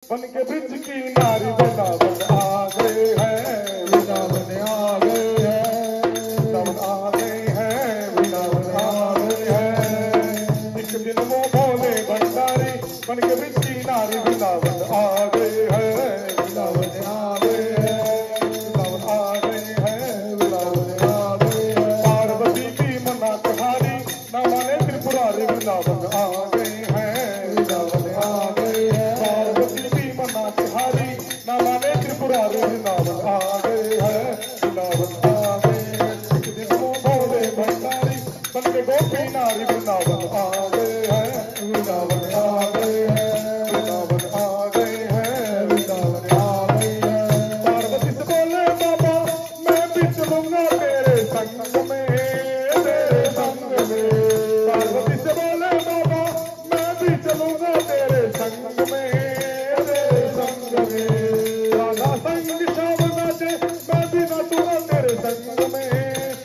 बन के ब्रिज की नारी वृंदावन आ गए हैं, वृंदावन आ गए हैं, वृंदावन आ गए हैं, वृंदावन आ गए हैं। एक दिन वो भोले भंडारी बन के ब्रिज की नारी वृंदावन आ गए हैं, वृंदावन आ गए हैं, वृंदावन आ गए हैं, वृंदावन आ गए हैं। पार्वती की मना तुम्हारी न माने त्रिपुरारी वृंदावन आ गए हैं, वृंदावन आ गए हैं। पार्वती की मना तुम्हारी न माने त्रिपुरारी वृंदावन आ गए हैं, वृंदावन आ गए हैं। एक दिन वो भोले भंडारी बन के गोपी नारी वृंदावन आ गए हैं, वृंदावन आ गए हैं, वृंदावन आ गए हैं, वृंदावन आ गए हैं। पार्वती से बोले बाबा मैं भी चलूंगा तेरे संग में, तेरे संग में। पार्वती से बोले बाबा मैं भी चलूंगा तेरे संग में, तेरे संग में। राधा संग श्याम नाचे मैं भी नाचूंगा तेरे संग में,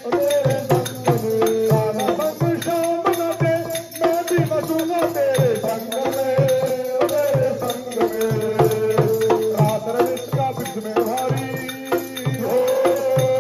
तेरे संग में। राधा संग श्याम नाचे मैं भी नाचूंगा तेरे संग में, तेरे संग में। रात रजत का ब्रिज में भारी हो,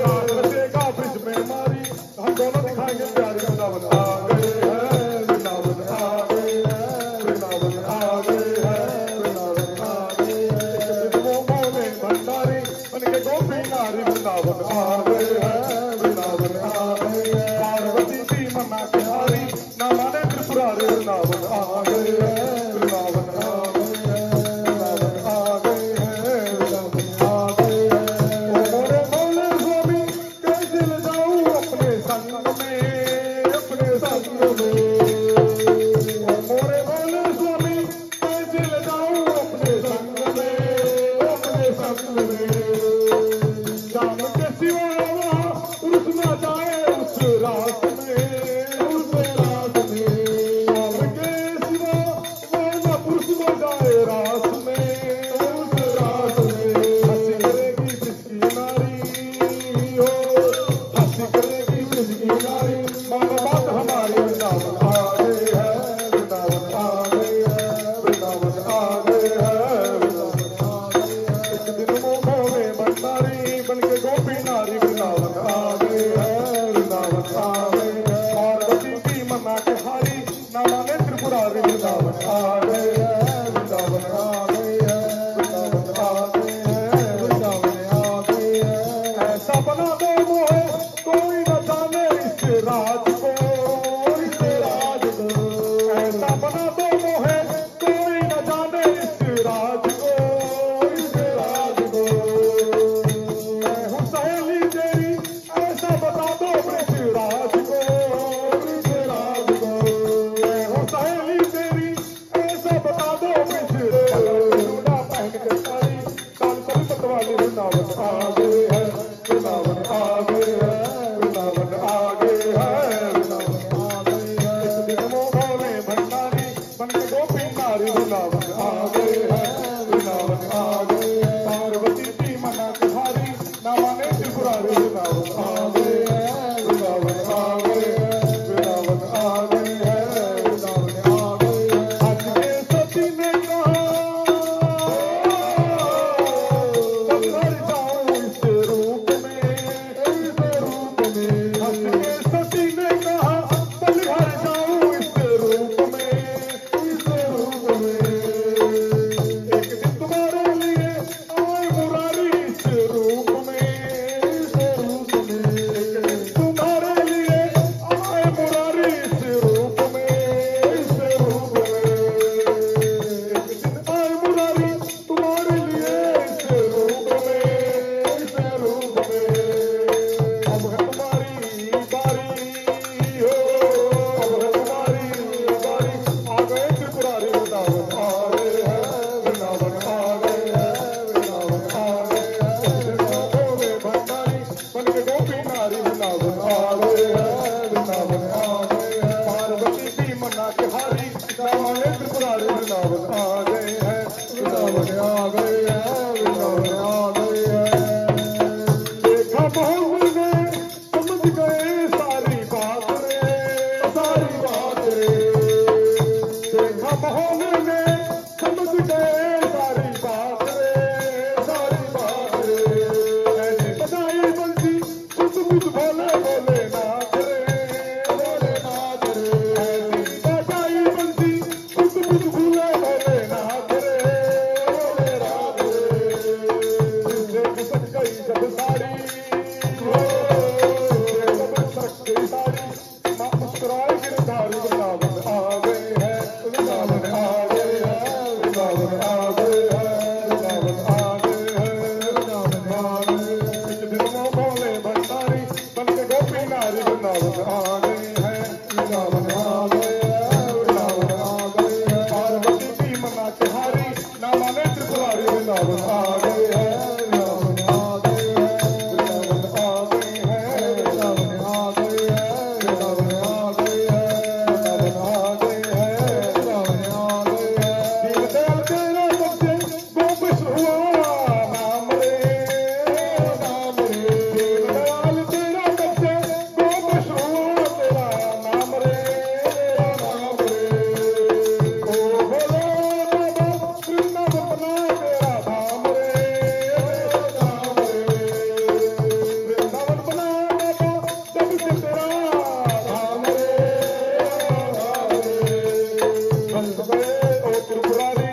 रात रजत का ब्रिज में मारी हम दोनों दिखाएंगे प्यारे वृंदावन आ गए हैं, वृंदावन आ गए हैं, वृंदावन आ गए हैं, वृंदावन आ गए हैं। एक दिन वो भोले भंडारी बन के गोपी नारी वृंदावन आ गए हैं, वृंदावन आ गए हैं। पार्वती की मना तुम्हारी न माने त्रिपुरारी वृंदावन आ गए हैं, वृंदावन आ गए हैं, वृंदावन आ गए हैं, वृंदावन आ गए हैं। ओ मोरे भोले स्वामी कैसे ले जाऊं अपने संग में, अपने संग में। ओ मोरे भोले स्वामी कैसे ले जाऊं अपने संग में, अपने संग में। शाम के सिवा वहाँ पुरुष न जाए उस रात में, उस रात में। शाम के सिवा वहाँ पुरुष न जाए रात में, उस रात में। हंसी करेगी जिसकी नारी हो, हंसी करेगी जिसकी नारी। मानो बात हमारी वृंदावन आ गए हैं, वृंदावन आ गए हैं, वृंदावन आ गए हैं, वृंदावन आ गए हैं। एक दिन वो भोले भंडारी बन के गोपी नारी वृंदावन आ गए हैं, वृंदावन आ गए हैं। पार्वती की मना तुम्हारी न माने त्रिपुरारी वृंदावन आ गए हैं, वृंदावन आ गए हैं, वृंदावन आ गए हैं, वृंदावन आ गए हैं। ऐसा बना दो मोहे कोई न जाने इस राज को, इस राज को। ऐसा बना दो मोहे कोई न जाने इस राज को, इस राज को। मैं हूँ सहेली तेरी ऐसा बता दो ब्रिज राज को, ब्रिज राज को। मैं हूँ सहेली तेरी ऐसा बता दो ब्रिज चूड़ा पहन के सारी कान पर पतवाली वृंदावन आ गए हैं, वृंदावन आ गए हैं, वृंदावन आ गए हैं, वृंदावन आ गए हैं। एक दिन वो भोले भंडारी बन के गोपी नारी वृंदावन आ गए हैं, वृंदावन आ गए हैं। पार्वती की मना तुम्हारी न माने त्रिपुरारी वृंदावन आ गए हैं, वृंदावन आ गए हैं, वृंदावन आ गए हैं, वृंदावन आ गए हैं। आज के सती ने कहा पत्थर जाऊं इस रूप में, इस रूप में। आज के सती ने कहा बलिहार जाऊं इस रूप में, इस रूप में। एक दिन तुम्हारे लिए आए मुरारी इस रूप में, इस रूप में। एक दिन तुम्हारे लिए आए मुरारी इस रूप में, इस रूप में। एक दिन आए मुरारी तुम्हारे लिए इस रूप में, इस रूप में। अब है तुम्हारी बारी हो, अब है तुम्हारी बारी। आ गए त्रिपुरारी वृंदावन आ गए हैं, वृंदावन आ गए हैं, वृंदावन आ गए हैं। भोले भंडारी बन के गोपी नारी वृंदावन आ गए हैं, वृंदावन आ गए हैं। पार्वती की मना तुम्हारी न माने त्रिपुरारी वृंदावन आ गए हैं, वृंदावन आ गए हैं, वृंदावन आ गए हैं। देखा मोहन ने समझ गए सारी बात रे, सारी बात रे। देखा मोहन ने समझ गए सारी बात त्रिपुरारी वृंदावन आ गए हैं, वृंदावन आ गए हैं, वृंदावन आ गए हैं, वृंदावन आ गए हैं, वृंदावन आ गए हैं, वृंदावन आ गए हैं, वृंदावन आ गए हैं। दीनदयाल तेरा बच्चे गोप हुआ नाम रे, नाम रे। दीनदयाल तेरा बच्चे गोप हुआ तेरा नाम रे, नाम रे। ओ बोलो बाबा वृंदावन बना तेरा धाम रे, धाम रे। वृंदावन बना बाबा जब से तेरा धाम रे, धाम रे। बंद गए ओ त्रिपुरारी,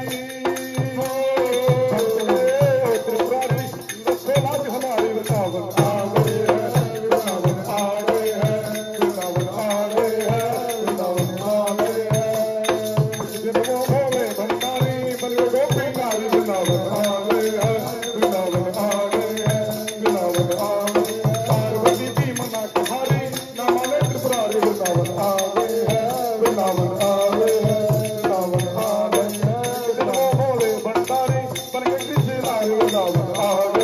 बंद गए ओ त्रिपुरारी, लक्ष्य लाज हमारे वृंदावन आ गए हैं, वृंदावन आ गए हैं, वृंदावन आ गए हैं, वृंदावन आ गए हैं। जिनको भोले भंडारी बन गए गोपी नारी, वृंदावन आ गए हैं, वृंदावन आ गए हैं, वृंदावन आ गए हैं। पार्वती की मना कुमारी नाम वाले त्रिपुरारी, वृंदावन आ गए हैं, वृंदावन आ गए हैं, वृंदावन आ गए हैं। जिनको भोले भंडारी बन गए कृष्ण नारी, वृंदावन आ गए